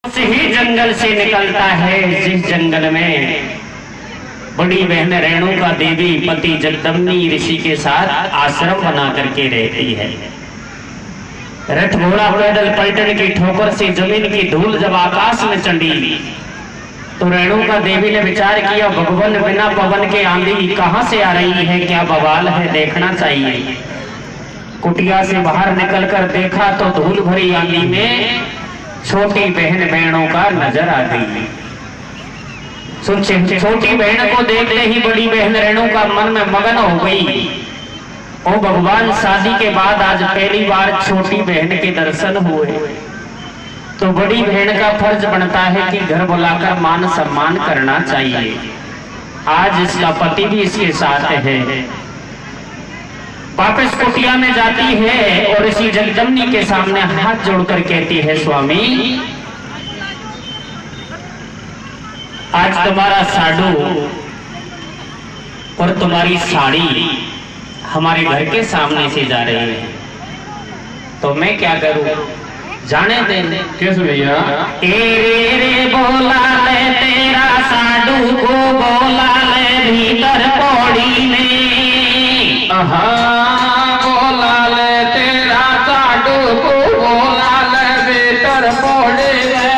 ही जंगल से निकलता है जिस जंगल में बड़ी बहन रेणुका देवी पति जगदम्बी ऋषि के साथ आश्रम बना करके रहती है। रथ घोड़ा पैदल पलटन की ठोकर से जमीन की धूल जब आकाश में चढ़ी तो रेणुका देवी ने विचार किया, भगवान बिना पवन के आंधी कहां से आ रही है, क्या बवाल है, देखना चाहिए। कुटिया से बाहर निकलकर देखा तो धूल भरी आंधी में छोटी बहन रेणुका नजर आ गई। छोटी बहन को देखते ही बड़ी बहन रेणुका मन में मगन हो गई। ओ भगवान, शादी के बाद आज पहली बार छोटी बहन के दर्शन हुए, तो बड़ी बहन का फर्ज बनता है कि घर बुलाकर मान सम्मान करना चाहिए। आज इसका पति भी इसके साथ है। वापस कुटिया में जाती है और इसी जगदम्बी के सामने हाथ जोड़कर कहती है, स्वामी आज तुम्हारा साडू और तुम्हारी साड़ी हमारे घर के सामने से जा रही है, तो मैं क्या करूं, जाने दे। कैसे भैया? रे बोला ले तेरा साडू को, बोला ले भीतर पौड़ी में। बोला ले तेरा साडू को, बोला ले भीतर पौड़ी में।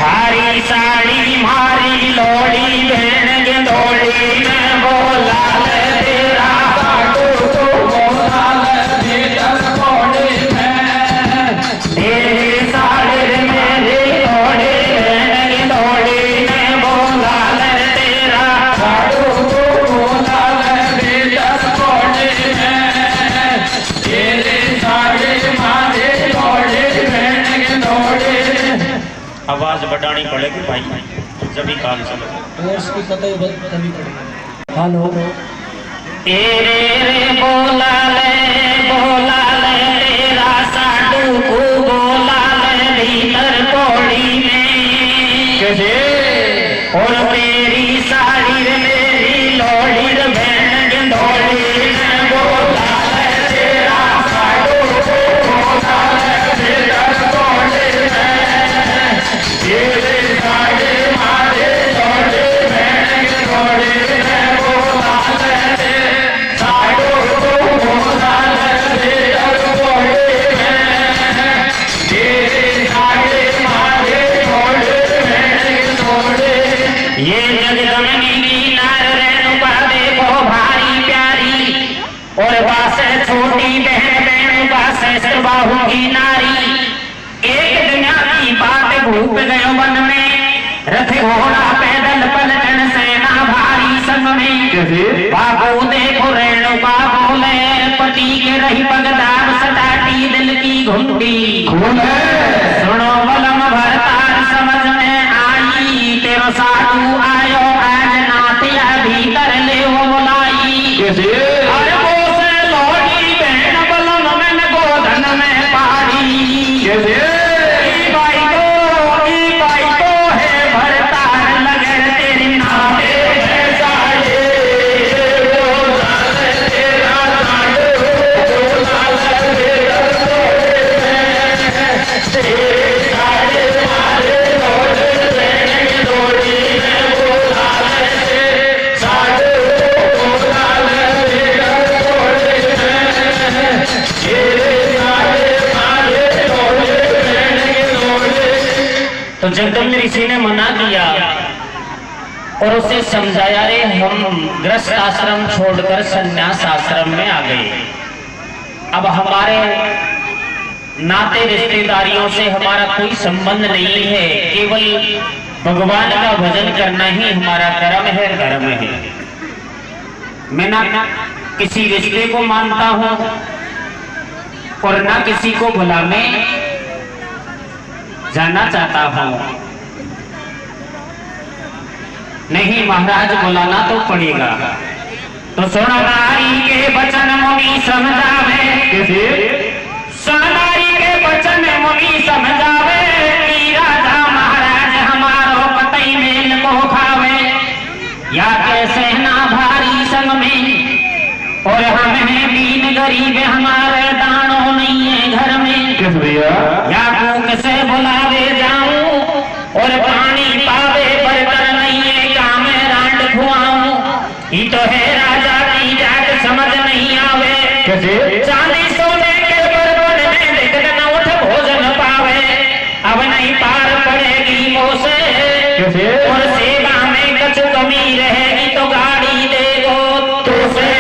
हारी साड़ी मारी लोड़ी बहन के दौड़ी में, बोला ले तेरा साडू को, बोला ले भीतर पौड़ी में। तेरी साड़ी मेरी लोड़ी बहन की दौड़ी में, बोला ले तेरा साडू को, बोला ले भीतर पौड़ी में। तेरी साड़ी मारी लोड़ी बहन की दौड़ी। आवाज बढ़ानी पड़ेगी भाई, जब भी काम चले। हेलो, रे बोला ले तेरा साडू को, बोला ले भीतर पौड़ी में। कैसे? और तेरी साड़ी मेरी लोड़ी बहन के दौड़ी में, बोला ले तेरा साडू को, बोला ले भीतर पौड़ी में। तेरी साड़ी मारी लोड़ी बहन की दौड़ी में, बोला ले साडू को, बोला ले भीतर पौड़ी में। तेरी साड़ी मारी लोड़ी बहन की दौड़ी। ये जगदम्बी की नार रेणुका देखो भारी प्यारी, और बास छोटी बहन रेणुका सहस्त्र बाहु की नारी। एक दिन की बात भूप गयो वन में, रथ घोड़ा पैदल पलटन सेना भारी संग में। बाबू देखो रेणुका बोले, पति के रही पगदार सटाटी दिल की घुंडी। सुनो बलम भरतार समझ में आई, तेरो साधु आयो आज नातिया भीतर ले वो बुलाई। अरे वो से लोड़ी बहन बलम में गोधन में पाड़ी। ई बाई को है भरतार लगे तेरी नाते साड़ी। तो जगदम्बी ऋषि ने मना किया और उसे समझाया, रे हम गृहस्थ आश्रम छोड़कर संन्यास आश्रम में आ गए। अब हमारे नाते रिश्तेदारियों से हमारा कोई संबंध नहीं है, केवल भगवान का भजन करना ही हमारा कर्म है, धर्म है। मैं ना किसी रिश्ते को मानता हूं और ना किसी को बुलाने जाना चाहता हूं। नहीं महाराज, बुलाना तो पड़ेगा। तो सोनारी के वचन मुनि समझावे, सोनारी के वचन मुनि समझावे, कि राजा महाराज हमारो पति मेल को खावे। या के सेना भारी संग में, और हम हैं दीन गरीब, हमारे दानों नहीं है घर में। भैया? या भूख से बुलावे जाऊं चांदी सोने के बर्तन में दिक्कत न उठ भोजन पावे, अब नहीं पार पड़ेगी मोसे, और सेवा में कुछ कमी रहेगी तो गाड़ी देगो तुझसे।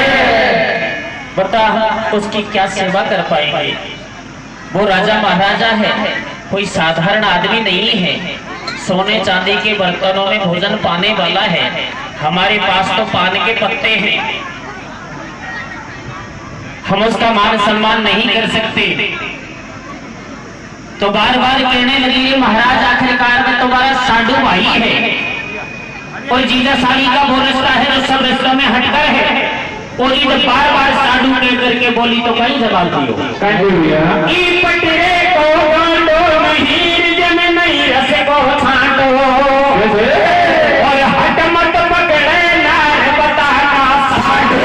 बता उसकी क्या सेवा कर पाएंगे? वो राजा महाराजा है, कोई साधारण आदमी नहीं है। सोने चांदी के बर्तनों में भोजन पाने वाला है, हमारे पास तो पान के पत्ते हैं, हम उसका मान सम्मान नहीं कर सकते। तो बार बार कहने लगी महाराज आखिरकार में तुम्हारा साडू भाई है, और जीजा साली का वो रिश्ता है जो सब रिश्तों में हटकर है। और ये जब बार बार साडू कह करके बोली तो कहीं जवाब दियो पटरे को बांटो नहीं जम नहीं रस को छाटो, और हट मत पकड़े नार बता का साडू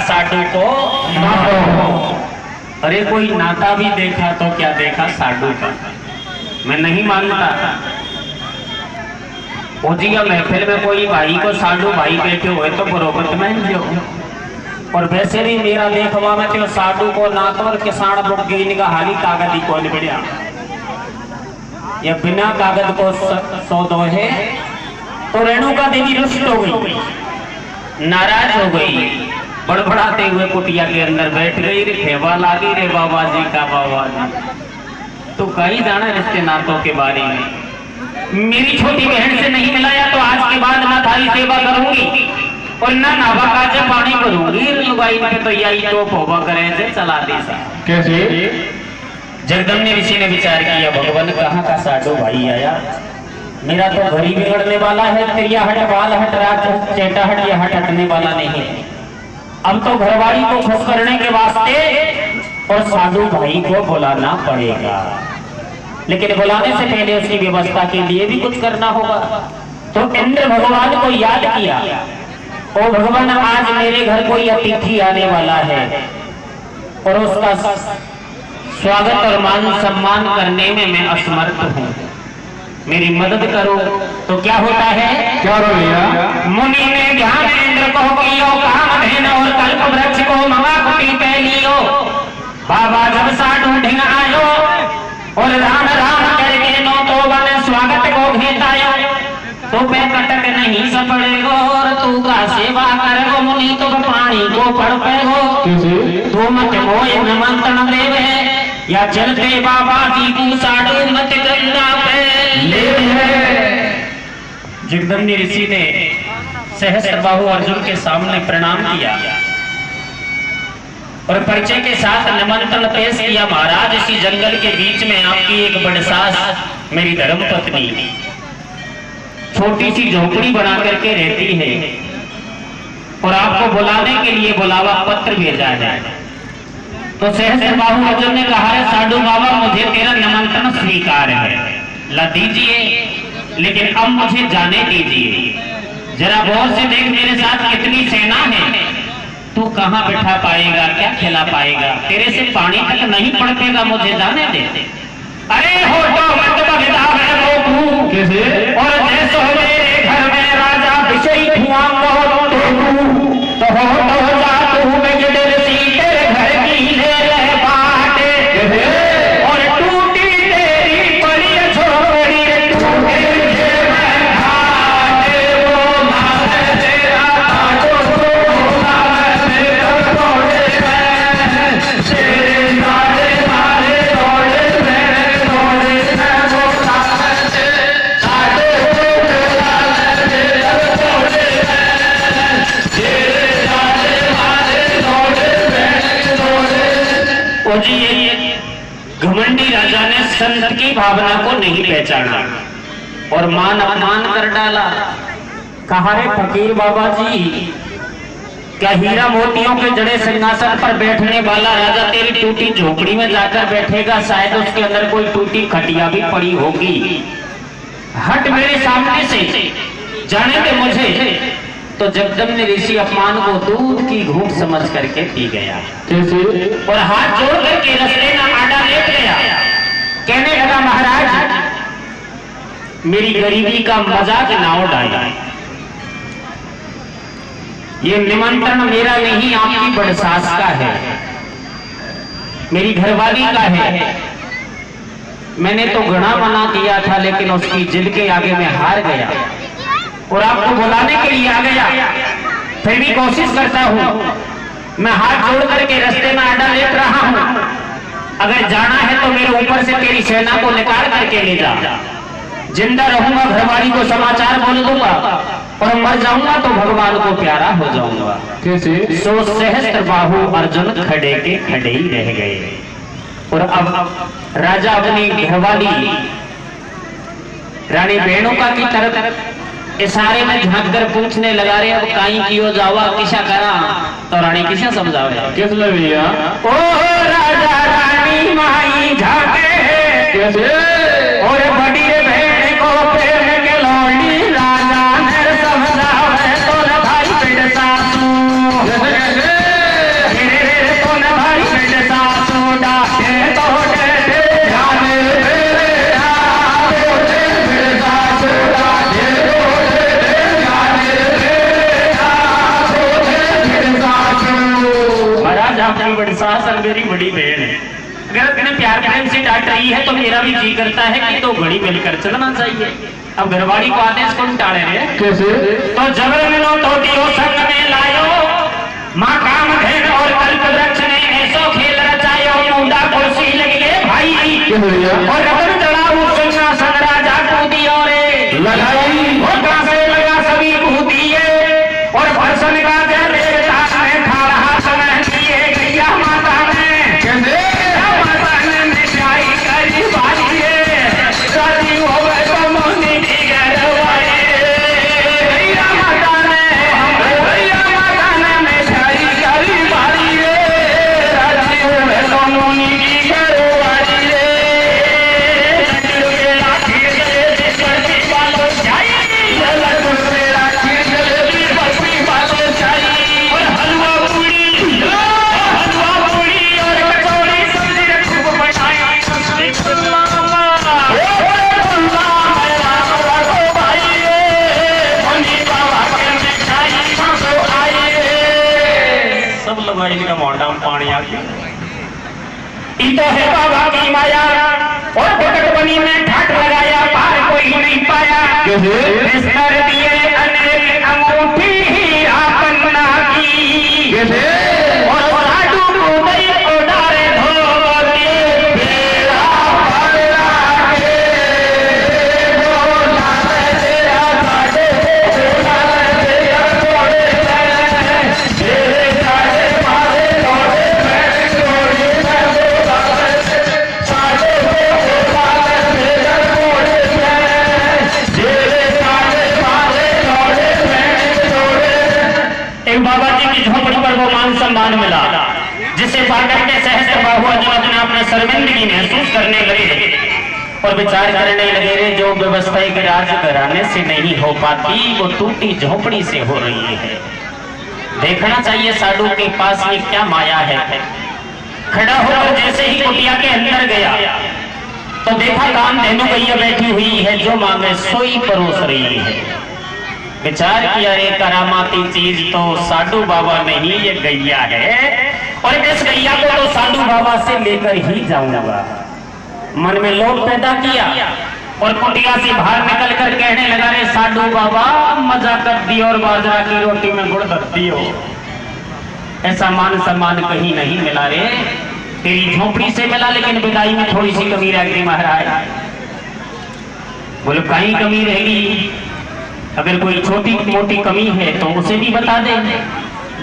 साडू को नातो। अरे कोई नाता भी देखा तो क्या देखा साडू का, मैं नहीं मानता। ओजिया महफिल में कोई भाई को साडू भाई बैठे हुए तो बरोबर में जो, और वैसे भी मेरा देखवा में तो साडू को नातवर किसान बुक गई का हाली कागज ही कौन बढ़िया, या बिना कागज को सौदो है। तो रेणुका देवी रुष्ट हो गई, नाराज हो गई, बड़बड़ाते हुए कुटिया के अंदर बैठ गई। खेवा लागी रे बाबा जी का बाबा जी, तो कहीं जाना रिश्ते नातों के बारे में। मेरी छोटी बहन से नहीं मिलाया तो आज के बाद ना थारी सेवा करूंगी और ना नावा काजे पानी करूंगी। लुगाई में तो यही तो भोबा करे से चला दी सा। कैसे? जगदम्ब ऋषि ने विचार किया, भगवान कहाँ का साडू भाई आया, मेरा तो घर ही बिगड़ने वाला है। त्रिया हट बाल हट रात चेटा हट, यह हटने वाला नहीं है। अब तो घरवाली को खुश करने के वास्ते और साधु भाई को बुलाना पड़ेगा, लेकिन बुलाने से पहले उसकी व्यवस्था के लिए भी कुछ करना होगा। तो इंद्र भगवान को याद किया, ओ भगवान आज मेरे घर कोई अतिथि आने वाला है और उसका स्वागत और मान सम्मान करने में मैं असमर्थ हूँ, मेरी मदद करो। तो क्या होता है? क्या हो गया? मुनि ने ध्यान इंद्र को कियो, कामधेन और कल्प वृक्ष को मवा कुटी पे लियो। बाबा जब साडू ढिंग आयो और राम राम करके नो तो बने स्वागत को घेतायो, तो पे कटक नहीं सपड़ेगो और तू का सेवा करेगो। मुनि तो पानी को पड़ पेगो, तू मत मोय निमंत्रण देवे, या चलते बाबा जी को साडू मत गंगा पे ले है। जगदम्ब ऋषि ने सहस्त्रबाहु अर्जुन के सामने प्रणाम किया और परिचय के साथ निमंत्रण पेश किया। महाराज इसी जंगल के बीच में आपकी एक बड़सास मेरी धर्म पत्नी छोटी सी झोपड़ी बना करके रहती है और आपको बुलाने के लिए बुलावा पत्र भेजा है। तो सहस्त्रबाहु अर्जुन ने कहा है, साडू बाबा मुझे तेरा निमंत्रण स्वीकार है, ला दीजिए, लेकिन अब मुझे जाने दीजिए। जरा गौर से देख मेरे साथ कितनी सेना है, तू कहाँ बैठा पाएगा, क्या खिला पाएगा, तेरे से पानी तक नहीं पड़ेगा, मुझे जाने दे। अरे हो तो मत बगदा है वो कैसे? और जैसो मेरे घर में राजा विषय धुआं तो हो तो जा तू में गिर सी तेरे घर की ले रहे बाटे, और टूटी तेरी बड़ी छोड़ी टूटे वो मारे तेरा काटो घमंडी राजा ने संत की भावना को नहीं पहचाना और मान अपमान कर डाला। कहा रे फकीर बाबा जी, क्या हीरा मोतियों के जड़े सिंहासन पर बैठने वाला राजा तेरी टूटी झोपड़ी में जाकर बैठेगा? शायद उसके अंदर कोई टूटी खटिया भी पड़ी होगी। हट मेरे सामने से, जाने दे मुझे। तो जगदम्ब ऋषि अपमान को दूध की घूंट समझ करके पी गया और हाथ जोड़ करके रास्ते में आड़ा लेट गया। कहने लगा, महाराज मेरी गरीबी का मजाक ना उड़ाया। ये निमंत्रण मेरा नहीं, आपकी बड़सास का है, मेरी घरवाली का है। मैंने तो घना मना किया था, लेकिन उसकी जिद के आगे मैं हार गया और आपको बुलाने के लिए आ गया। फिर भी कोशिश करता हूं, मैं हाथ जोड़ करके रास्ते में आड़ा लेट रहा हूं। अगर जाना है तो मेरे ऊपर से तेरी सेना को निकाल करके ले जा। जिंदा रहूंगा घरवाली को समाचार बोल दूंगा और मर जाऊंगा तो भगवान को प्यारा हो जाऊंगा। कैसे? सो सहस्त्र बाहु अर्जुन खड़े के खड़े ही रह गए। और अब राजा अपनी घरवाली रानी रेणुका की तरफ इशारे में झांक कर पूछने लगा, रे अब काई कियो जावा, किसा करा? तो रानी किसा समझावे? किस भैया? ओ राजा रानी माई झाके कैसे? और बड़ी बहन को प्रेम के लौड़ी राजा ने समझावे। तो न भाई पेड़ सासू, तो न भाई पेड़ सासू डाके तो अपनी बड़ी सास और मेरी बड़ी बहन है। अगर अपने प्यार प्रेम से डांट रही है तो मेरा भी जी करता है कि तो घड़ी मिलकर चलना चाहिए। अब घरवाली को आदेश कौन टाले रहे? कैसे? तो जबर मिलो तो दियो संग में लायो, माँ काम धैन और कल्प वृक्ष ने ऐसो खेल रचायो। मुंडा कुर्सी लगे भाई और रबर चढ़ाऊ सिंहासन राजा कूदियो रे लगाई और कहां से लगा सभी कूदिए और भरसन का जरे में खा रहा समय दिए गैया माता ने। कैसे? माता ने मिठाई करी बालिए शादी होवे तो मोनी की घरवाली। गैया माता ने मिठाई करी बालिए शादी होवे तो मोनी की घरवाली। इनका मोंडा में पानी आ गया। तो है बाबा की माया और भगत बनी में ठाट लगाया, पार कोई नहीं पाया। कर दिए अनेक अंगूठी हीरा पन्ना की और साधु उदय को डारे धोती बेड़ा पड़ा के बाबा जी की झोपड़ी पर वो मान सम्मान मिला जिसे पाकर के सहस्त्र बाहु अर्जुन अपने अपने शर्मिंदगी महसूस करने लगे और विचार करने लगे, रे जो व्यवस्था एक राज घराने से नहीं हो पाती वो टूटी झोपड़ी से हो रही है। देखना चाहिए साधु के पास में क्या माया है। खड़ा होकर जैसे ही कुटिया के अंदर गया तो देखा काम धेनु गैया बैठी हुई है, जो मांगे सोई परोस रही है। विचार किया, रे करामाती चीज तो साधु बाबा नहीं ये गैया है और इस गैया को तो साधु बाबा से लेकर ही जाऊंगा। मन में लोभ पैदा किया और कुटिया से बाहर निकल कर कहने लगा, रे साधु बाबा मजा कर दी और बाजरा की रोटी में गुड़ रख दियो। ऐसा मान सम्मान कहीं नहीं मिला रे, तेरी झोपड़ी से मिला, लेकिन विदाई में थोड़ी सी कमी रह गई महाराज। बोले कहीं कमी रहेगी, अगर कोई छोटी मोटी कमी है तो उसे भी बता दे।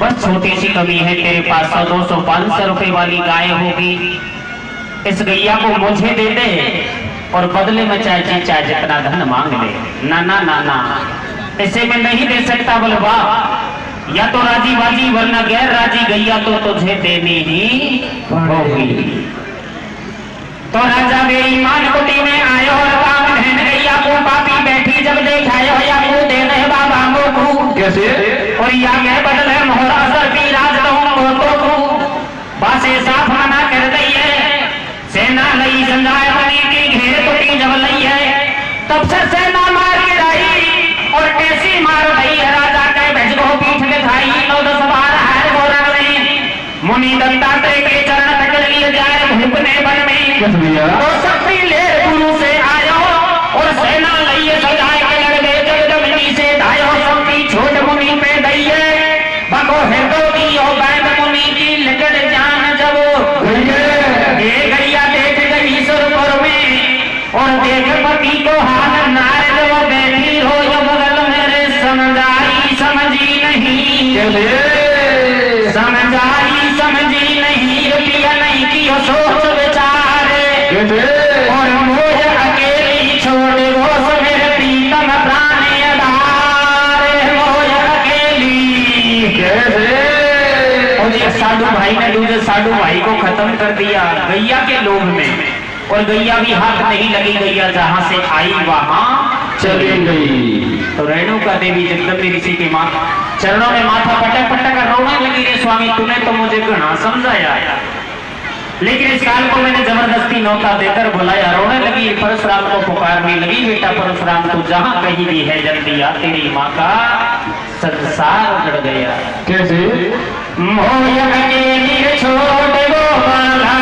बस छोटी सी कमी है, तेरे पास 100, 200, 500 रुपए वाली गाय होगी, इस गैया को मुझे दे दे और बदले में चाहे जितना धन मांग ले। ना ना ना ना, इसे मैं नहीं दे सकता। बोले वाह, या तो राजी बाजी वरना गैर राजी गैया तो तुझे देनी ही होगी। तो राजा मेरी मान कुटी में आयो और काम बहन गैया को पापी बैठी जब देखायो या को दे दे बाबा मोकू कैसे और या मैं बदले मोहरा सर की राज दऊं को बासे साफ मना कर दई है। सेना लई संजाय बनी की घेर कुटी जब लई है तब से सेना मार के रही और कैसी मार रही है। राजा के भेज को पीठ दिखाई 9-10 बार हार गोरख में मुनि दत्तात्रेय के चरण पकड़ लिए जाए भूपने बन में तो शक्ति ले गुरु से आयो और सेना लइए सजाए के लड़के जगदम्बी से धायो शक्ति छोट मुनि पे दइए बको है तो दियो बैद मुनि की लगड़ जान जब ये गैया देख गई सुरपुर में और देख पति को हाथ नारद वो बैठी हो जो बगल मेरे समझाई समझी नहीं समझाई समझी नहीं रुपया नहीं की सोच विचार और मोह अकेली छोड़ वो मेरे प्रीतम प्राण आधार मोह अकेली और एक साधु भाई ने दूसरे साधु भाई को खत्म कर दिया गैया के लोभ में और गैया भी हाथ नहीं लगी गैया जहां से आई वहां चली गई। तो रेणुका देवी जगदम्बी ऋषि के चरणों में माथा पटक पटक कर रोने लगी रे स्वामी तूने तो मुझे घना समझाया लेकिन इस काल को मैंने जबरदस्ती नौका देकर बुलाया। रोने लगी परशुराम को पुकारने लगी बेटा परशुराम तू जहां कहीं भी है जल्दी आ तेरी माँ का संसार उजड़ गया। कैसे मोह अकेली छोड़ वो वाला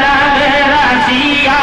रासिया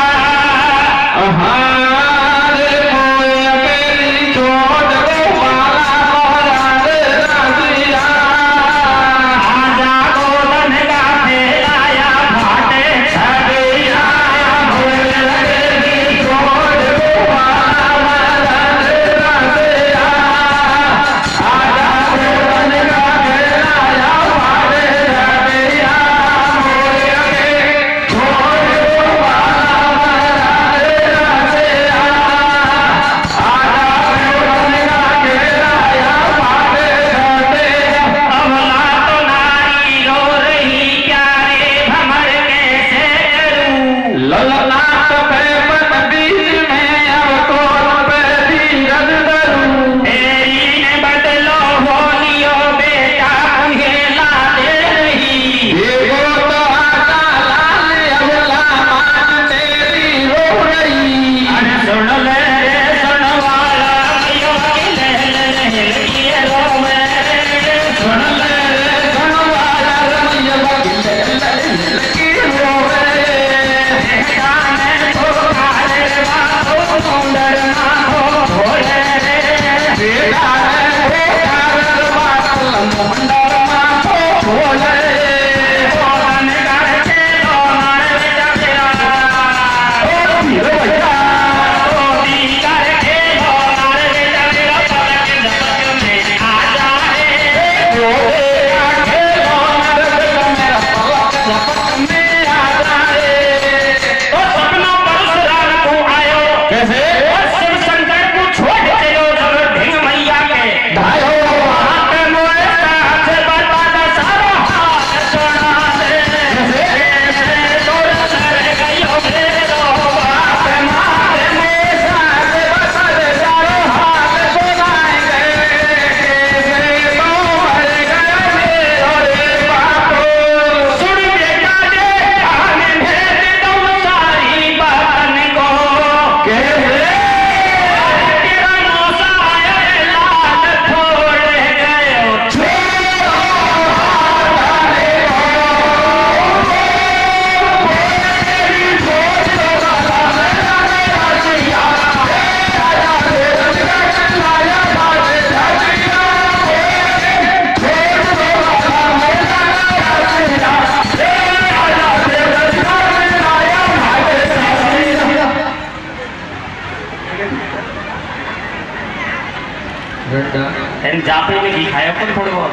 जापे में घी खाया कौन थोड़ा बहुत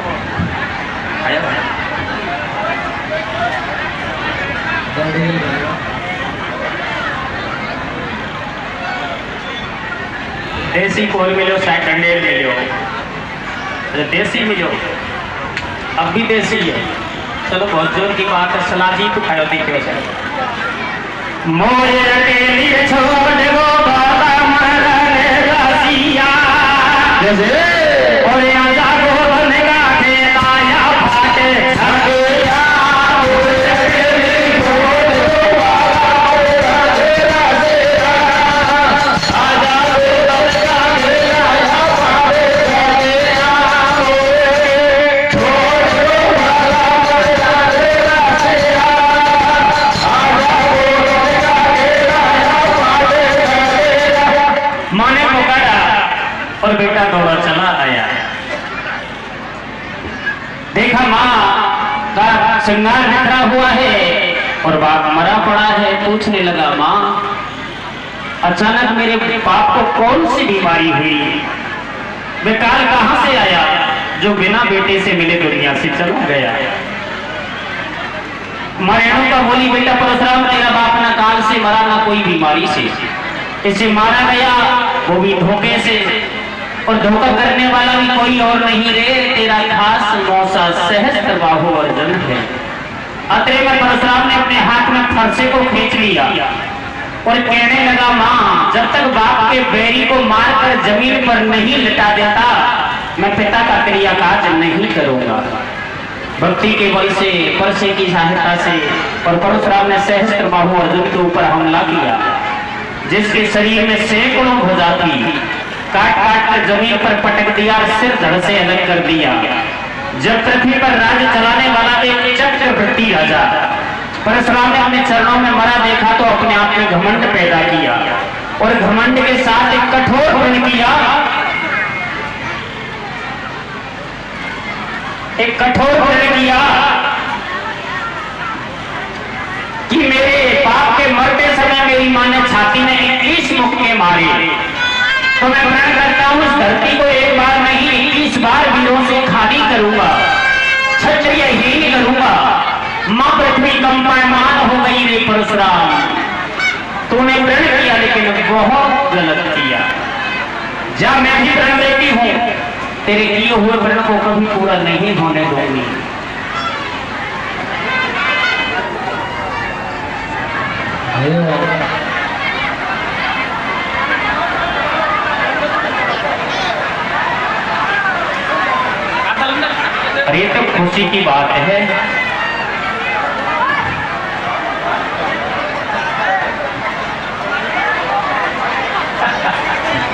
खाया देसी कोल मिलो शायद डंडेल मिलो देसी मिलो अब भी देसी है। चलो बहुत जोर की बात है, सलाजी तो खायो दिखे से मोरे अकेली छोड़ गो बाबा मरने रसिया जैसे और आजा गो बनेगा खेला या फाटे छगया मोरे अकेली छोड़ गो बाबा मरने रसिया आजा गो बनेगा खेला या फाटे छगया माने पुकारा और बेटा दौड़ा चला आया। देखा माँ का श्रृंगार बिखरा हुआ है और बाप मरा पड़ा है। पूछने लगा माँ अचानक मेरे बाप को कौन सी बीमारी हुई, बेकार कहां से आया जो बिना बेटे से मिले दुनिया से चला गया। मरेणु का बोली बेटा परशुराम तेरा बाप ना काल से मरा ना कोई बीमारी से, इसे मारा गया वो भी धोखे से और धोखा करने वाला भी कोई और नहीं रे तेरा खास मौसा सहस्त्रबाहु अर्जुन है। अतरे में परशुराम ने अपने हाथ में फरसे को खींच लिया और कहने लगा माँ जब तक बाप के बैरी को मारकर जमीन पर नहीं लिटा देता मैं पिता का क्रियाकाज नहीं करूंगा। भक्ति के बल से परसे की सहायता से और परशुराम ने सहस्त्रबाहु अर्जुन के ऊपर हमला किया, जिसके शरीर में सैकड़ों भुजा थी, काट काट कर जमीन पर पटक दिया और सिर धड़ से अलग कर दिया। जब पृथ्वी पर राज्य चलाने वाला एक चक्रवर्ती राजा परशुराम ने अपने चरणों में मरा देखा तो अपने आप में घमंड पैदा किया और घमंड के साथ एक कठोर व्रण किया, एक कठोर व्रण किया कि मेरे बाप के मरते समय मेरी मां ने छाती में 21 मुक्के मारे, तो मैं प्रण करता हूं इस धरती को एक बार नहीं 21 बार वीरों से खाली करूंगा, क्षत्रियहीन करूंगा। मां पृथ्वी कंपायमान हो गई रे परशुराम, तूने प्रण किया लेकिन बहुत गलत किया। जा मैं भी प्रण लेती हूं, तेरे किए हुए प्रण को कभी पूरा नहीं होने दूंगी। अरे तो खुशी की बात है।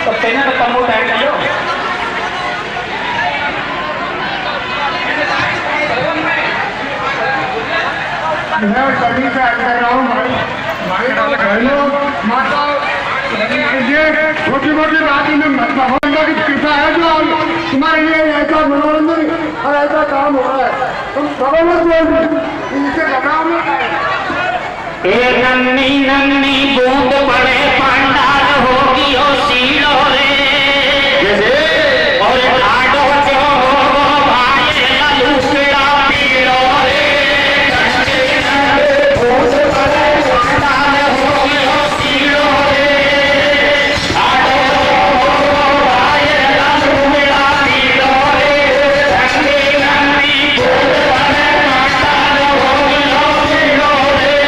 तो तेना तो कम टाइम लियो मैं सभी से कर रहा हूँ माता ये छोटी मोटी बात में भगवान की कृपा है जो तुम्हारे लिए ऐसा मनोरंजन और ऐसा काम हो रहा है, तुम इनसे घबराओ मत। एक नन्नी नन्नी बूंद पड़े पंडाल होगी ओ सीलो रे और आडो जो हो भाई ललूसड़ा पीड़ो रे बूंद पड़े पंडाल होगी ओ सीलो रे आडो जो हो भाई ललूसड़ा पीड़ो रे नन्नी नन्नी बूंद पड़े पंडाल होगी ओ सीलो रे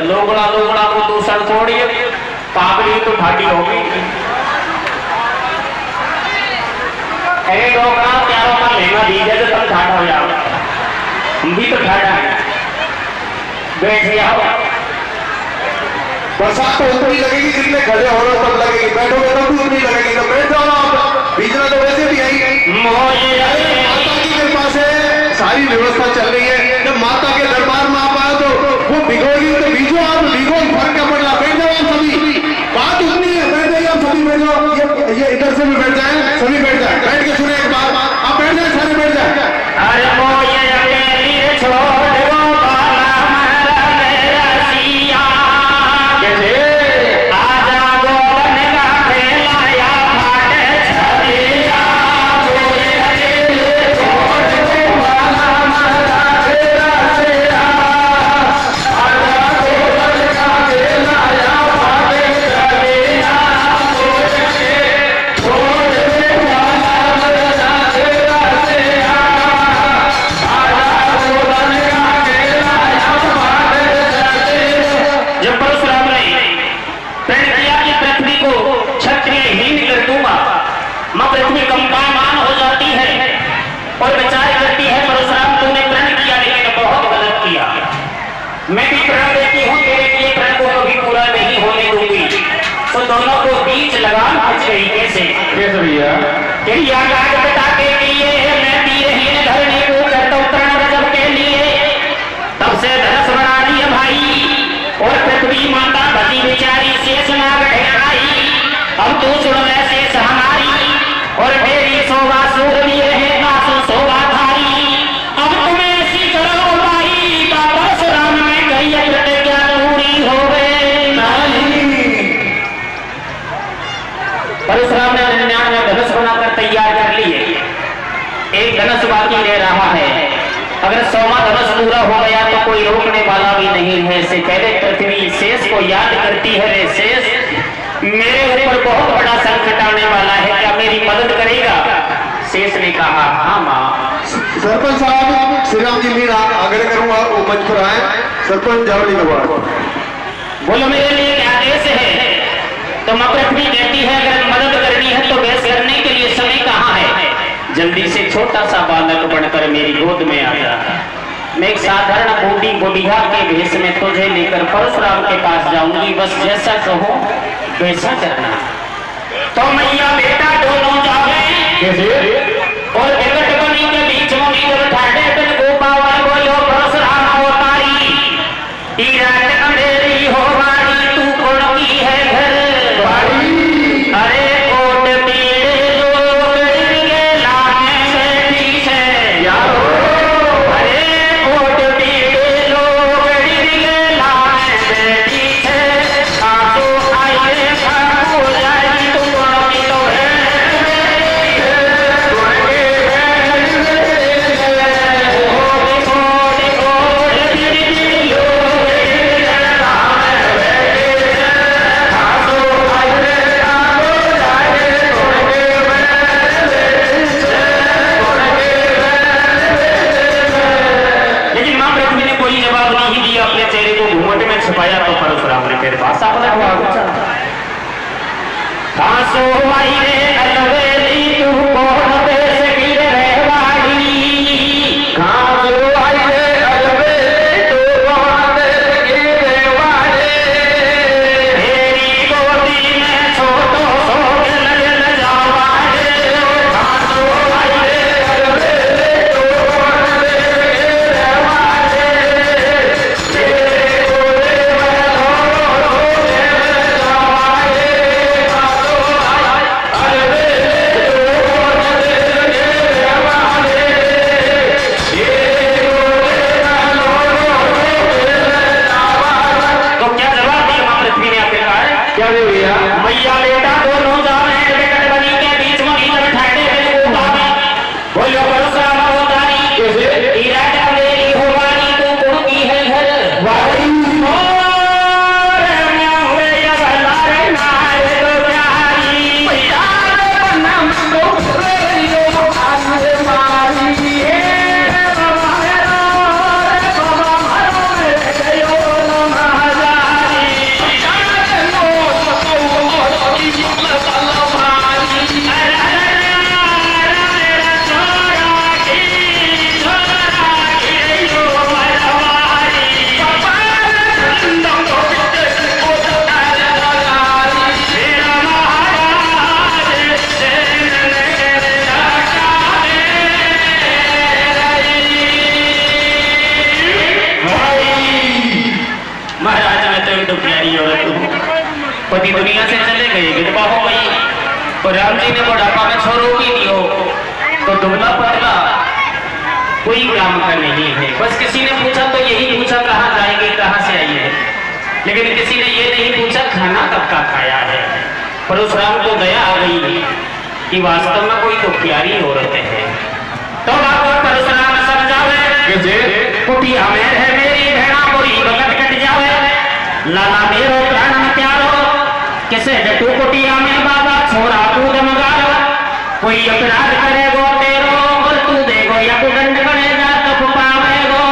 लोगड़ा लोगड़ा को दूसर छोड़िए पागली तो ठाटी होगी। अरे लोगड़ा प्यारों का लेना दीजिए तो तुम ठाट हो जाओ, हम भी तो ठाटा है। बैठ जाओ, बरसात तो उतनी लगेगी जितने खड़े हो रहे तब लगेगी, बैठोगे तब भी उतनी लगेगी, तो बैठ जाओ आप। बीजना तो वैसे भी आई माता की कृपा से सारी व्यवस्था चल रही है। जब माता के दरबार में आप आए तो वो भिगोगी तो बीजो आप, भिगो फर्क क्या पड़ रहा। बैठ जाओ आप सभी, बात उतनी है, बैठ जाइए आप सभी, बैठ जाओ। ये इधर से भी बैठ जाए, सभी बैठ जाए, बैठ के सुने एक बात, आप बैठ जाए, सारे बैठ जाए। अरे वो ये अकेली छोड़ दो बाला मरने रसिया आजा गो बनेगा खेला या फाटे छरिया मोरे अकेली छोड़ दो बाला मरने रसिया वरदान देती हूँ, तेरे लिए प्रण को कभी पूरा नहीं होने दूंगी। तो दोनों को बीच लगा नाच गई कैसे भैया तेरी आगाज बता के लिए मैं तीरहीन धरने को करता उतरण गजब के लिए। तब से धनुष बना दिया भाई और पृथ्वी माता भती बेचारी शेष नाग ढेराई। अब तू सुन ले शेष हमारी और मेरी शोभा सूरवीर है नासु शोभा धारी। अब तुम्हें ऐसी करो भाई बाबा सुराम में कही प्रतिज्ञा पूरी हो गए। परशुराम ने 99 धनुष बनाकर तैयार कर लिए, एक धनुष बाकी रह रहा है। अगर 100वां धनुष पूरा हो गया तो कोई रोकने वाला भी नहीं है। से पहले पृथ्वी शेष को याद करती है, रे शेष मेरे ऊपर बहुत बड़ा संकट आने वाला है, क्या मेरी मदद करेगा? शेष ने कहा हाँ माँ। सरपंच साहब श्री राम जी मीणा आगे करूंगा, वो मंच पर आए। सरपंच जावली का बोलो मेरे लिए क्या आदेश है? तो पृथ्वी कहती है अगर मदद करनी है तो बहस करने के लिए समय कहाँ है? जल्दी से छोटा सा बालक बनकर मेरी गोद में आ जा। मैं एक साधारण बूढ़ी बुढ़िया के भेष में तुझे लेकर परशुराम के पास जाऊंगी, बस जैसा कहो वैसा करना। तो मैया बेटा दोनों जाओगे और विकट बनी के बीच में जब ठाडे बिन गोपावा बोलो परशुराम अवतारी। रात अंधेरी हो वारी तू कौन की है घर अरे कोट पीड़े लोग के लाने बैठी है यारो। अरे कोट पीड़े लोग के लाने बैठी है। आंसू आए खाओ जाए तू कौन की तो है छुपाया। तो परशुराम ने फिर भाषा बोला कासो आई रे अलवेली तू कौन देश की रहवाड़ी। कासो आई रे अलवेली तू कौन देश की रहवाड़ी। तेरी गोदी में छोटो सो लग जावाड़े। कासो आई रे अलवेली तू कौन देश की रहवाड़ी। मैया बेटा दोनों जावे विकट बनी के बीच में भीतर ठाडे बिन गोपावा बोलो परशुराम अवतारी। रात अंधेरी हो वारी तू कौन की है घर वारी। और मैं हुए जब लारे नारे तो प्यारी मैया बन्ना मो रो आने मारी। बाबा मेरो रे बाबा मारो रे गयो न महाजारी। महाराज मैं तो एकदम प्यारी औरत हूँ, पति दुनिया से चले गए, विधवा हो गई और राम जी ने बुढ़ापा में छोरो की दियो तो दुबला पतला कोई काम का नहीं है। बस किसी ने पूछा तो यही पूछा कहाँ जाएंगे कहाँ से आई है, लेकिन किसी ने ये नहीं पूछा खाना कब का खाया है। परशुराम को दया आ गई कि वास्तव में कोई तो प्यारी औरत है। तो बाबू परशुराम समझावे कुटिया में है मेरी भेड़ा बुरी बकट कट जावे। लाला मेरो प्राण प्यारो किसे डटू कुटिया में बाबा छोरा कूद मगारो। कोई अपराध करेगो तेरो और तू देगो या तू दंड बनेगा तब पावेगो।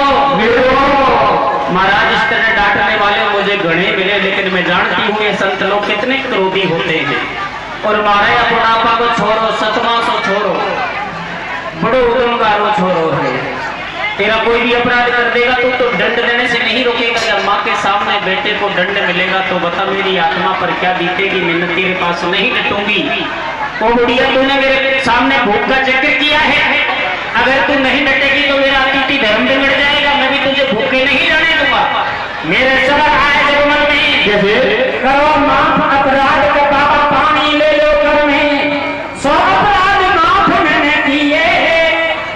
महाराज इस तरह डांटने वाले मुझे घने मिले, लेकिन मैं जानती हूँ ये संत लोग कितने क्रोधी होते हैं। और मारे या बुढ़ापा को छोड़ो, सतमा सो छोड़ो, बड़ो उदमगारो छोड़ो है। तेरा कोई भी अपराध कर देगा तो दंड देने से नहीं रोकेगा। जब माँ के सामने बेटे को दंड मिलेगा तो बता मेरी आत्मा पर क्या बीतेगी। मैं तेरे पास नहीं डटूंगी। ओ बुढ़िया, तूने मेरे सामने भूख का जिक्र किया है, अगर तू नहीं डटेगी तो मेरा अतिथि धर्म बिगड़ जाएगा। मैं भी तुझे भूखे नहीं जाने दूंगा। मेरे सबर आए जब मन में करो माफ अपराध को बाबा पानी ले लो कर में 100 अपराध माफ मैंने किए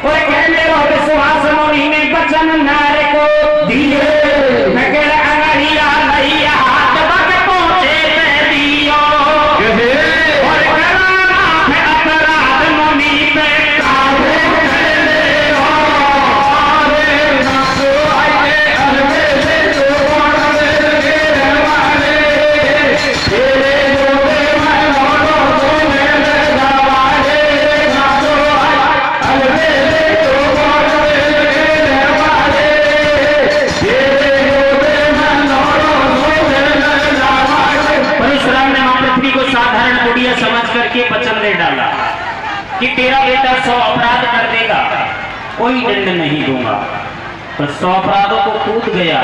और कहने रो विश्वास मुनि ने वचन नार को दिए। मैं कह अगरिया नहीं हाथ बक पहुंचे पे दियो और करो माफ अपराध मुनि पे काहे वचन दे डाला कि तेरा बेटा 100 अपराध कर देगा, कोई दंड नहीं दूंगा। पर 100 अपराधों को कूद गया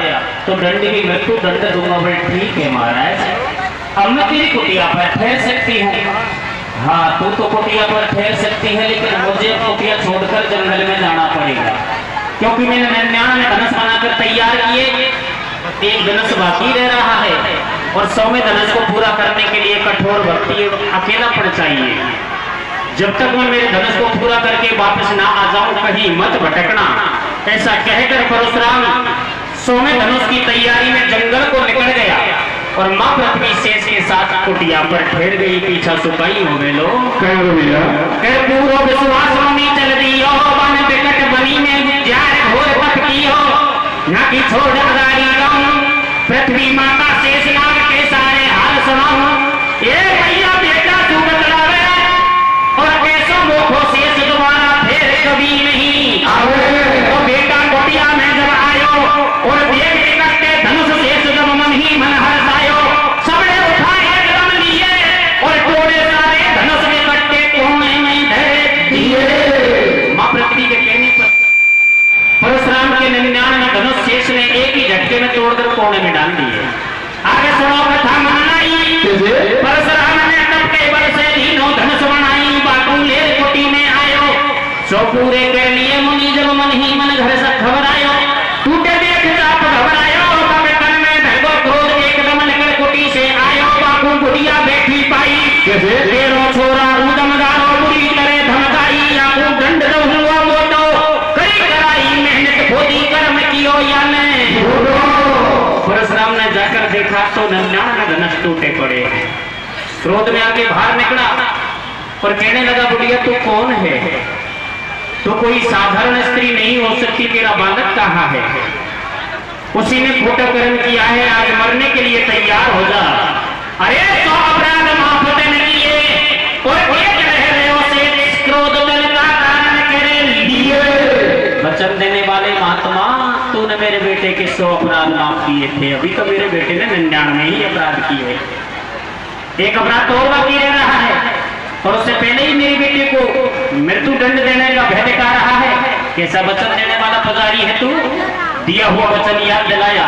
तो दंड भी मृत्यु दंड दूंगा। बोले ठीक है महाराज, अब मैं तेरी कुटिया पर ठहर सकती हूँ। हाँ, तू तो कुटिया पर ठहर सकती है, लेकिन मुझे कुटिया छोड़कर जंगल में जाना पड़ेगा, क्योंकि मैंने 99 धनुष बनाकर तैयार किए। एक धनुष बाकी रह रहा है और 100वें धनुष को पूरा करने के लिए कठोर भक्ति अकेलापन चाहिए। जब तक मैं मेरे धनुष को पूरा करके वापस ना आ जाऊं, कहीं मत भटकना। ऐसा कहकर परशुराम 100वें धनुष की तैयारी में जंगल को निकल गया और माँ पृथ्वी शेष के साथ कुटिया पर ठहर गई। पीछा सुपाई हो गए लोग पूर्व विश्वास में चल दियो बन विकट बनी में जार घोर पथ कियो ना कि छोड़ अगारी पृथ्वी माता शेष नाग के सारे हाल सुनाऊं। ये भैया बेटा तू बतलावे और कैसो मोखो शेष दोबारा फिर कभी नहीं आवे। तो बेटा कुटिया में जब आयो और देख निकलते धनुष शेष जब मन ही मन हर्षायो, सबने उठाए एकदम लिए और टोड़े सारे धनुष में कट्टे कोने में धरे दिए। मां पृथ्वी के कहने पर परशुराम के 99 धनुष शेष ने एक ही झटके में तोड़कर कोने में डाल दिए। आगे सुनो कथा मनाई। परशुराम ने तब के बल से तीनों धनुष बनाई। बाटू ले कुटी में आयो, सो पूरे कर लिए मुनि जब मन ही मन घर से घबरायो। टूटे देख आप घबरायो, तब तन में धरगो क्रोध एकदम निकल कुटी से आयो। बाटू बुढ़िया बैठी पाई, तेरो छोरा उदम गारो बुरी तरह धमकाई। आपू दंड दो हुआ मोटो करी कराई, मेहनत खोदी कर्म कियो या नहीं। परशुराम ने जाकर देखा तो 99 धनुष टूटे पड़े। क्रोध में आके बाहर निकला और कहने लगा बुढ़िया तू कौन है? तो कोई साधारण स्त्री नहीं हो सकती, तेरा बालक कहाँ है? उसी ने खोटा कर्म किया है, आज मरने के लिए तैयार हो जा। अरे 100 अपराध माफ नहीं किए और एक रह रहे हो से क्रोध दल का कारण करे लिए। वचन देने वाले महात्मा, तूने मेरे बेटे के 100 अपराध माफ किए थे, अभी तो मेरे बेटे ने 99 ही अपराध किए। एक अपराध तो और बाकी रह रहा है और उससे पहले ही मेरे बेटे को मृत्यु दंड देने का भय दिखा रहा है। कैसा वचन देने वाला पुजारी है तू? दिया हुआ वचन याद दिलाया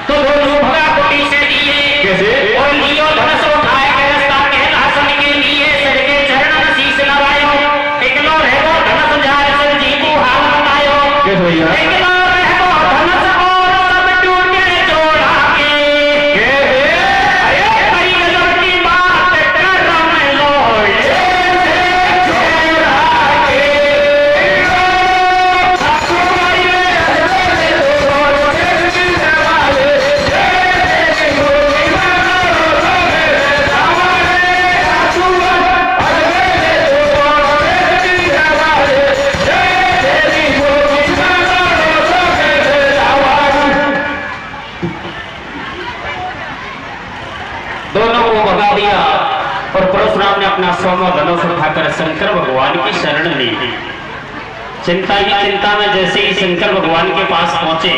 तो दोनों भगा कोटी से दिए और लियो धनुष उठाए के रास्ता के आसन के लिए सिर के चरण शीश लगायो। एकलो रहो धनुष जार सिर जी को हाल बतायो। एकलो रहो धनुष और सब टूटे जोड़ा के अरे करी गजब की बात कर मैं लोए और परशुराम ने अपना 100वां धनुष उठाकर शंकर भगवान की शरण ली। चिंता ही चिंता में जैसे ही शंकर भगवान के पास पहुंचे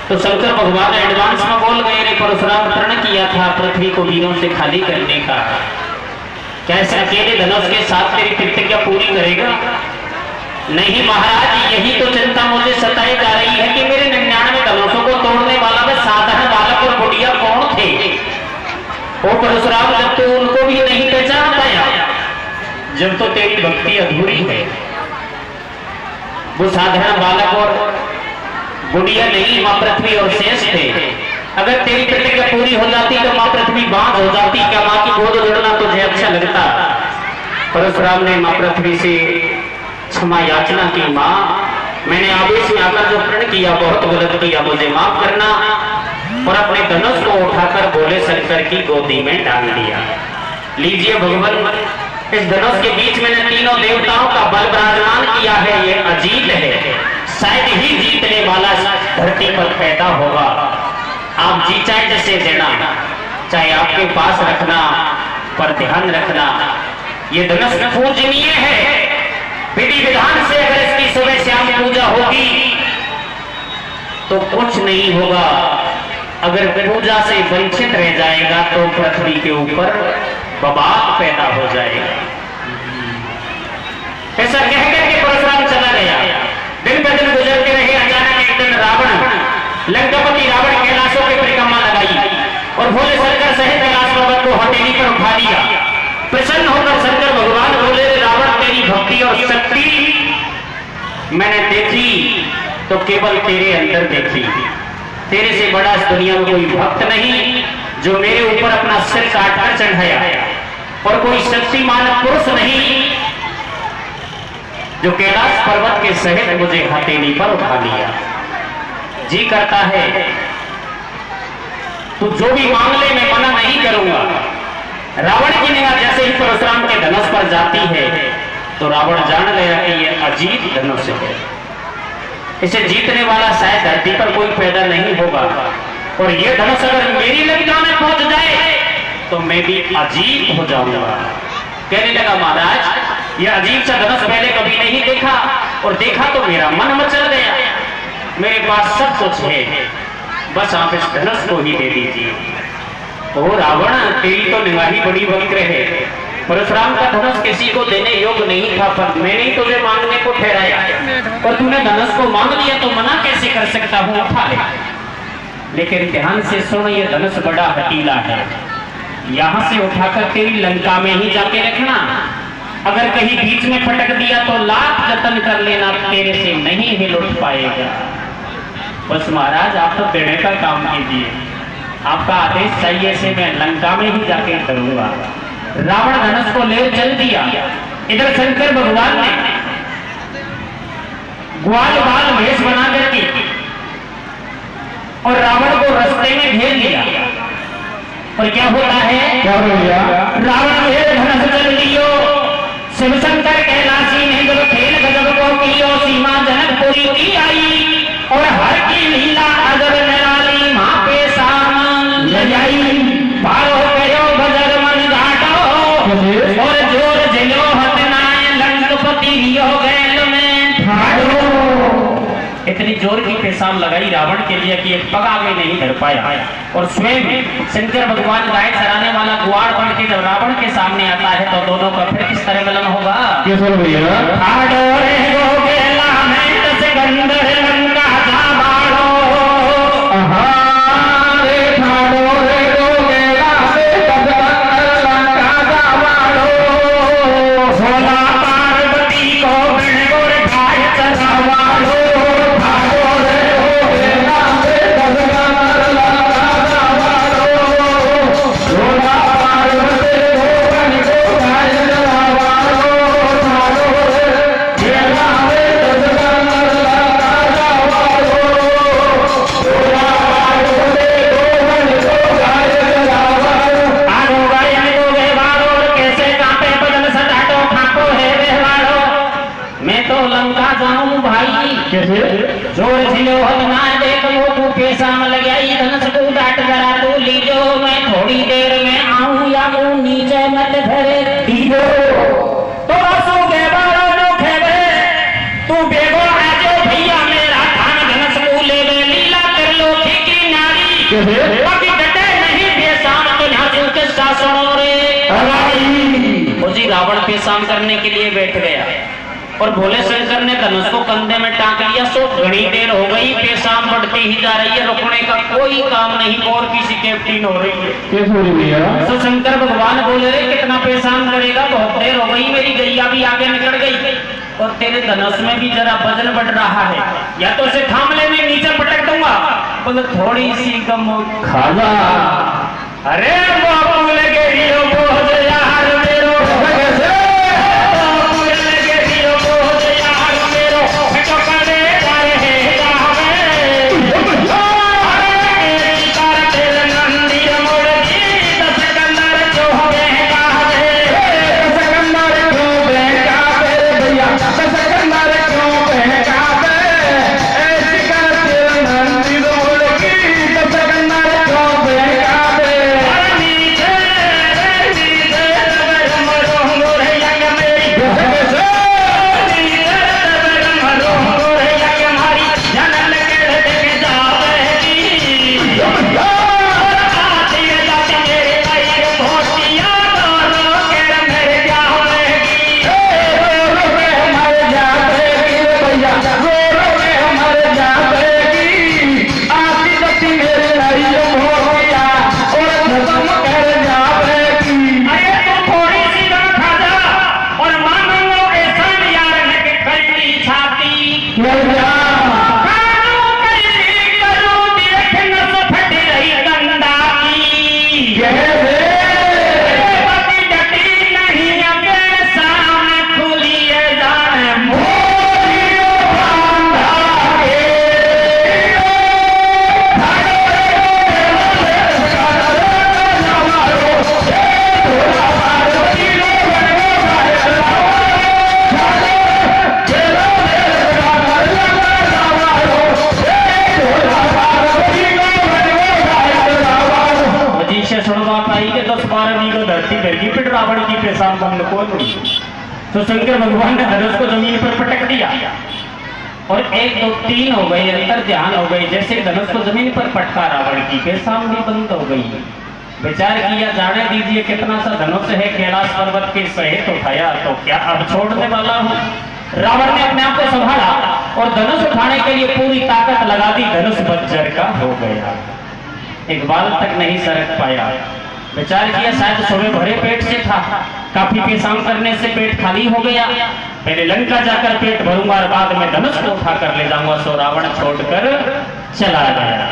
तो शंकर भगवान एडवांस में बोल गए, रे परशुराम प्रण किया था पृथ्वी को वीरों से खाली करने का, कैसे अकेले धनुष के साथ तेरी प्रतिज्ञा पूरी करेगा? नहीं महाराज, यही तो चिंता मुझे सताई जा रही है कि मेरे 99 धनुषों को तोड़ने वाला वे साधारण बालक और बुढ़िया कौन थे। ओ परशुराम, जब तू उनको भी नहीं पहचान पाया, जब तो तेरी भक्ति अधूरी है। वो साधारण बालक और बुढ़िया नहीं, मां पृथ्वी और शेष थे। अगर तेरी प्रतिज्ञा पूरी हो जाती तो मां पृथ्वी बांध हो जाती। क्या मां की गोद जोड़ना तुझे अच्छा लगता? परशुराम ने मां पृथ्वी से क्षमा याचना की। मां, मैंने आवेश में आकर जो प्रण किया बहुत गलत किया, मुझे माफ करना। और अपने धनुष को उठाकर बोले शंकर की गोदी में डाल दिया। लीजिए भगवान, इस धनुष के बीच मैंने तीनों देवताओं का बल विराजमान किया है। ये अजीत है, शायद ही जीतने वाला धरती पर पैदा होगा। आप जी चाहे जैसे देना, चाहे आपके पास रखना, पर ध्यान रखना ये धनुष पूजनीय है। विधि विधान से अगर इसकी सुबह शाम पूजा होगी तो कुछ नहीं होगा। अगर पूजा से वंचित रह जाएगा तो पृथ्वी के ऊपर बवाल पैदा हो जाएगा। ऐसा कहकर के परशुराम चला गया। दिन पर दिन गुजरते रहे। अचानक एक दिन रावण, लंकापति रावण कैलाशों की परिक्रमा लगाई और भोले शंकर सहित कैलाश पर्वत को हथेली पर उठा लिया। प्रसन्न होकर शंकर भगवान बोले, रावण तेरी भक्ति और शक्ति मैंने देखी तो केवल तेरे अंदर देखी। तेरे से बड़ा इस दुनिया में कोई भक्त नहीं जो मेरे ऊपर अपना सिर काटकर चढ़ाया, और कोई शक्तिमान पुरुष नहीं जो कैलाश पर्वत के सहित मुझे हथेली पर उठा लिया। जी करता है तू जो भी मांग ले, मैं मना नहीं करूंगा। रावण की निगाह जैसे ही परशुराम के धनुष पर जाती है तो रावण जान गया कि यह अजीत धनुष है। इसे जीतने वाला शायद धरती पर कोई पैदा नहीं होगा, और यह धनुष अगर मेरी लंका में पहुंच जाए तो मैं भी अजीत हो जाऊंगा। कहने लगा, महाराज यह अजीब सा धनुष पहले कभी नहीं देखा, और देखा तो मेरा मन मचल गया। मेरे पास सब कुछ है, बस आप इस धनुष को ही दे दीजिए। ओ रावण, तेरी तो निगाही बड़ी वक्र है। परशुराम का धनुष किसी को देने योग्य नहीं था, पर मैंने ही तुझे मांगने को ठहराया, और तूने धनुष को मांग लिया तो मना कैसे कर सकता हूं? उठा ले। लेकिन ध्यान से सुन, ये धनुष बड़ा हटीला है। यहां से उठाकर तेरी लंका में ही जाके रखना। अगर कहीं बीच में फटक दिया तो लाख जतन कर लेना, तेरे से नहीं हिल उठ पाएगा। बस महाराज, आप तो देने का काम कीजिए। आपका आदेश चाहिए से मैं लंका में ही जाके करूंगा। रावण धनुष को ले चल दिया। इधर शंकर भगवान ने ग्वाल बाल भेष बना करके और रावण को रास्ते में भेज दिया। और क्या होता है? क्या हो गया? रावण भेद धनुष चल लियो, शिव शंकर कैलाशी ने जब खेल गजब को कियो, सीमा जनकपुरी की आई, और हर की लीला अजर निराली मां पे सामान लजाई। पारो कयो बजर मन घाटो, और जोर जिलो हतनाए लंकपति लियो गैल में ठाड़ो। इतनी जोर की पेशाब लगाई रावण के लिए कि एक पग आगे नहीं धर पाया, और स्वयं शंकर भगवान गाय चराने वाला गुआड़ बन के जब रावण के सामने आता है तो दोनों का फिर किस तरह मिलन होगा? कैसे भैया? ठाड़ो रे गो गेला में दस गंधर लंका जा बाड़ो। रे ठाड़ो रे गो गेला में दस गंधर लंका जा बाड़ो। भोला पार्वती को बिन गोर गाय चरावाड़ो। ठाड़ो रे गो गेला में दस गंधर लंका जा बाड़ो। भोला पार्वती को बिन गोर गाय चरावाड़ो। ठाड़ो रे गेला में दस गंधर लंका जा बाड़ो। भोला पार्वती को बिन गोर गाय चरावाड़ो। आगो गायन को व्यवहारो, कैसे कांपे बदन सटाटो, खाको है व्यवहारो। मैं तो लंका जाऊं भाई, कैसे? जोर जिलो हलना देख वो पेशाम लगाई। धनुष को डाट जरा तू लीजो, मैं थोड़ी देर में आऊं या वो नीचे मत धरे दीजो। तो बसो व्यवहारो जो खेवे, तू बेगो आजो भैया मेरा धान धनुष को ले ले, लीला कर लो की नारी। कैसे? बाकी डटे नहीं पेशाम तो झांसू किसका सुनो रे। अराई। उसी रावण पेशाम करने के लिए बैठ गया। और भोले शंकर ने धनुष को कंधे में टांग लिया। सो घड़ी देर हो गई, पेशाब बढ़ती ही जा रही है, रुकने का कोई काम नहीं और किसी कैप्टन हो रही है। कैसे हो रही है? तो शंकर भगवान बोले रे कितना पेशाब करेगा, बहुत देर हो गई, मेरी गैया भी आगे निकल गई और तेरे धनुष में भी जरा वजन बढ़ रहा है, या तो इसे थाम ले, मैं नीचे पटक दूंगा। बोले थोड़ी सी कम खाजा। अरे बाबू लगे रियो बोझ यार मेरो, कैसे? बाबू लगे रियो बोझ यार मेरो, तो करे रहे जावे। अरे कर तेरे मंदिर मुर्गी, दस कंदर जो बेकावे, दस कंदर क्यों बेकावे भैया, दस कंदर क्यों बेकावे? ऐसी कर तेरे मंदिर मुर्गी, दस कंदर क्यों बेकावे? रावण की पेशाब बंद को तो शंकर भगवान ने धनुष को जमीन पर पटक दिया और 1 2 3 हो गए, अंतर ध्यान हो गए। जैसे धनुष को जमीन पर पटका रावण की पेशाब भी बंद हो गई। विचार किया, जाने दीजिए कितना सा धनुष है, कैलाश पर्वत के सहित उठाया तो क्या अब छोड़ने वाला हूँ। रावण ने अपने आप को संभाला और धनुष उठाने के लिए पूरी ताकत लगा दी। धनुष बज्जर का हो गया, एक बाल तक नहीं सरक पाया। विचार किया शायद सुबह भरे पेट से था, काफी पेशाब करने से पेट खाली हो गया, पहले लंका जाकर पेट भरूंगा और बाद में धनुष को उठा कर ले जाऊंगा। सो रावण छोड़कर चला गया।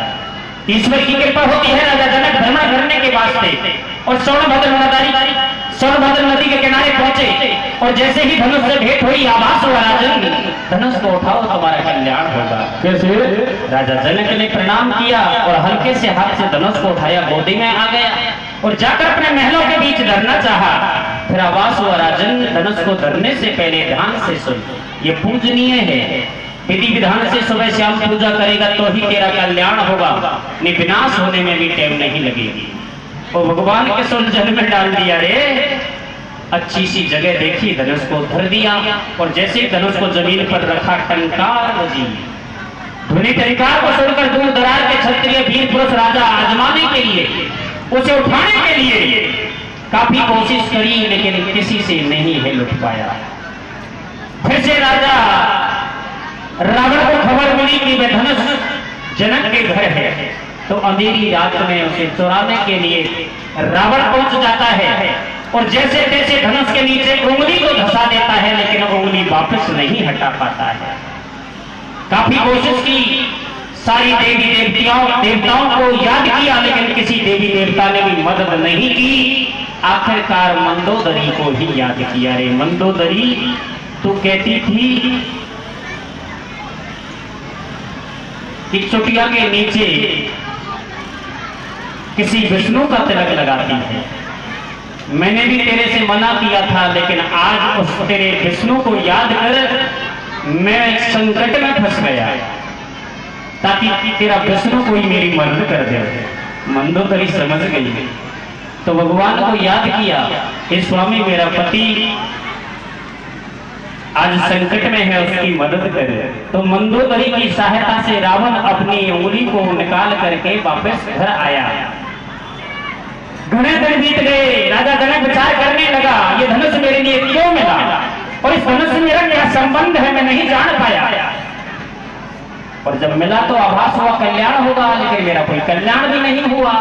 ईश्वर की कृपा होती है, राजा जनक भ्रमण करने के वास्ते और सोनभद्र नदी के किनारे पहुंचे और जैसे ही धनुष से भेंट हुई, आवाज हुआ राजन धनुष को उठाओ तुम्हारा कल्याण होगा। कैसे? राजा जनक ने प्रणाम किया और हल्के से हाथ से धनुष को उठाया, गोदी में आ गया और जाकर अपने महलों के बीच धरना चाहा। फिर आवाज हुआ राजन धनुष को धरने से पहले ध्यान से सुन, ये पूजनीय है, विधि विधान से सुबह शाम पूजा करेगा तो ही तेरा कल्याण होगा, विनाश होने में भी टाइम नहीं लगेगी। वो भगवान के सुलझन में डाल दिया रे। अच्छी सी जगह देखी, धनुष को धर दिया और जैसे धनुष को जमीन पर रखा, टंकार बजी। ध्वनि टंकार को सुनकर दूर दराज के क्षत्रिय वीर पुरुष राजा आजमाने के लिए, उसे उठाने के लिए काफी कोशिश करी, लेकिन किसी से नहीं हिल उठ पाया। फिर से राजा रावण को खबर मिली कि वह धनुष जनक के घर है, तो अंधेरी रात में उसे चुराने के लिए रावण पहुंच जाता है और जैसे तैसे धनुष के नीचे उंगली को धसा देता है, लेकिन उंगली वापस नहीं हटा पाता है। काफी कोशिश की, सारी देवी देवताओं को याद किया, लेकिन किसी देवी देवता ने भी मदद नहीं की। आखिरकार मंदोदरी को ही याद किया। रे मंदोदरी, तू कहती थी कि चुटिया के नीचे किसी विष्णु का तिलक लगाती है। मैंने भी तेरे से मना किया था, लेकिन आज उस तेरे विष्णु को याद कर मैं संकट में फंस गया, ताकि तेरा विष्णु कोई मेरी मदद कर दे। मंदोदरी समझ गई तो भगवान को याद किया कि स्वामी मेरा पति आज संकट में है, उसकी मदद करे। तो मंदोदरी की सहायता से रावण अपनी उंगली को निकाल करके वापस घर आया। घने दिन बीत गए, राजा जनक विचार करने लगा, ये धनुष मेरे लिए क्यों मिला और इस धनुष से मेरा क्या संबंध है मैं नहीं जान पाया, और जब मिला तो आभास हुआ कल्याण होगा, लेकिन मेरा कोई कल्याण भी नहीं हुआ।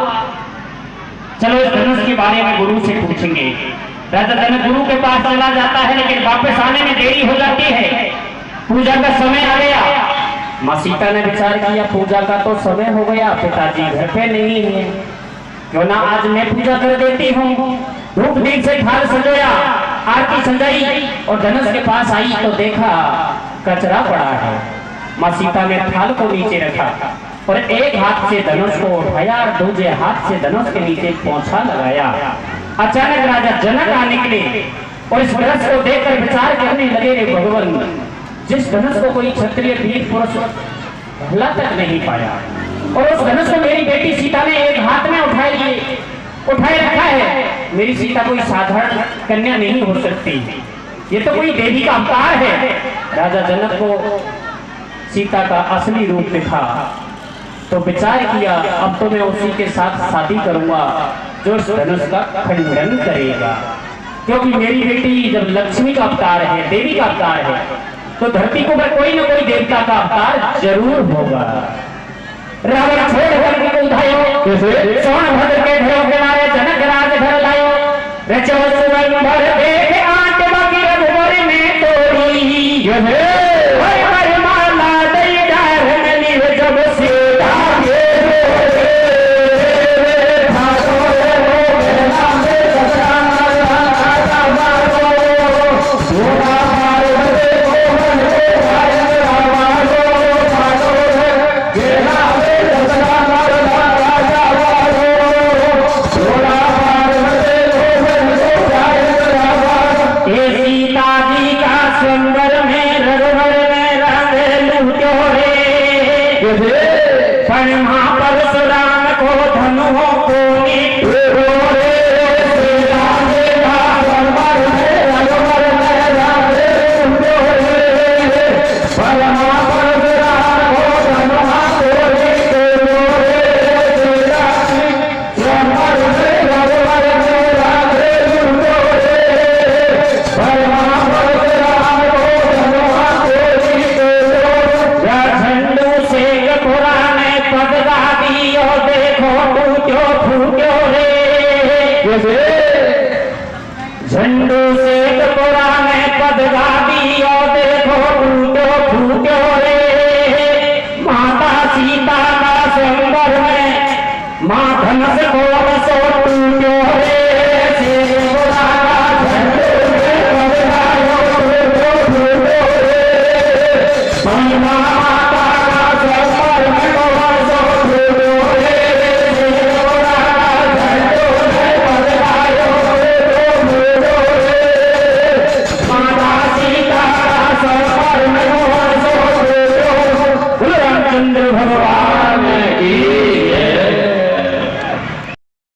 चलो इस धनुष के बारे में गुरु से पूछेंगे। राजा जनक गुरु के पास चला जाता है, लेकिन वापस आने में देरी हो जाती है। पूजा का समय आ गया। माँ सीता ने विचार किया पूजा का तो समय हो गया, पिताजी घर पे नहीं है, क्यों ना आज मैं पूजा कर देती हूँ। धूप दीप से थाल सजाया, आरती सजाई और धनुष के पास आई तो देखा कचरा पड़ा है। माँ सीता ने थाल को नीचे रखा और एक हाथ से धनुष को उठाया और दूसरे हाथ से धनुष के नीचे पोंछा लगाया। अचानक राजा जनक आ निकले और इस धनुष को देखकर विचार करने लगे, रे भगवान, जिस धनुष को कोई क्षत्रिय वीर पुरुष भला तक नहीं पाया, और उस धनुष को मेरी बेटी सीता ने एक हाथ में उठाए रखा है। मेरी सीता कोई साधारण कन्या नहीं हो सकती, ये तो कोई देवी का अवतार है। राजा जनक को सीता का असली रूप दिखा तो विचार किया अब तो मैं उसी के साथ शादी करूंगा जो इस धनुष का खंडन करेगा, क्योंकि मेरी बेटी जब लक्ष्मी का अवतार है, देवी का अवतार है, तो धरती को कोई न कोई देवता का अवतार जरूर होगा। रावण छोड़ करके को उठायो, सोनभद्र के घरों के लाए, जनक राज घर लायो, रचो सुवन भर देख आंट बाकी रघुवर में तोड़ी, हर माला दई डार नली जब सीता के परशुराम को धनु को झंडू से पुराने पद गादी और देखो फूटो फूटो रे। माता सीता का स्वयंवर में माँ धनुष को